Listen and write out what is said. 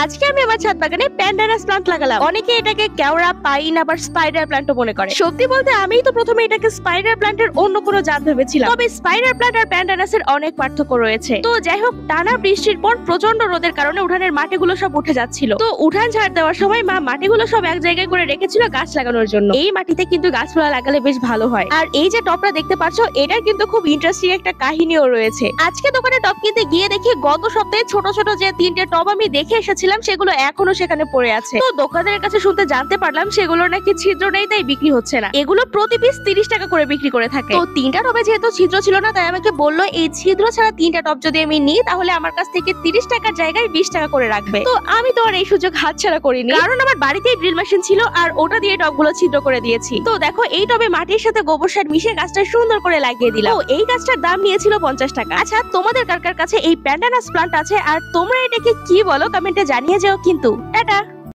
আজকে আমি আমার ছাদ বাগানে প্যান্ডানাস প্লান্ট লাগালাম। অনেকে এটাকে কেওড়া, পাইন আবার স্পাইডার প্লান্টও মনে করে। সত্যি বলতে আমিই তো প্রথমে এটাকে স্পাইডার প্লান্টের অন্য কোনো জাত ভেবেছিলাম। তবে স্পাইডার প্লান্ট আর প্যান্ডানাসের অনেক পার্থক্য রয়েছে। তো যাই হোক, টানা বৃষ্টির পর প্রচন্ড রোদের কারণে উঠানের মাটিগুলো সব উঠে যাচ্ছিল। তো উঠান ঝাড় দেওয়ার সময় মা মাটিগুলো সব এক জায়গায় করে রেখেছিল গাছ লাগানোর জন্য। এই মাটিতে কিন্তু গাছপালা লাগালে বেশ ভালো হয়। আর এই যে টবটা দেখতে পাচ্ছ, এটার কিন্তু খুব ইন্টারেস্টিং একটা কাহিনীও রয়েছে। আজকে দোকানে টব কিনতে গিয়ে দেখি গত সপ্তাহে ছোট ছোট যে 3টে টব আমি দেখে এসেছিলাম সেগুলো এখনো সেখানে পড়ে আছে। তো দোকানের কাছে শুনতে জানতে পারলাম সেগুলোর নাকি ছিদ্র নেই, তাই বিক্রি হচ্ছে না। এগুলো প্রতি পিস 30 টাকা করে বিক্রি করে থাকে। তো 3টা টবে যেহেতু ছিদ্র ছিল না, তাই আমাকে বললো এই ছিদ্র ছাড়া 3টা টব যদি আমি নিই তাহলে আমার কাছ থেকে 30 টাকার জায়গায় 20 টাকা করে রাখবে। তো আমি তো আর এই সুযোগ হাতছাড়া করিনি, কারণ আমার বাড়িতেই ড্রিল মেশিন ছিল আর ওটা দিয়ে টবগুলো ছিদ্র করে দিয়েছি। তো দেখো, এই টবে মাটির সাথে গোবর সার মিশিয়ে গাছটা সুন্দর করে লাগিয়ে দিলাম। তো এই গাছটার দাম নিয়েছিল 50 টাকা। আচ্ছা, তোমাদের কার কার কাছে এই প্যান্ডানাস প্লান্ট আছে আর তোমরা এটাকে কি বলো কমেন্টে জানিয়ে যাও কিন্তু। টাটা।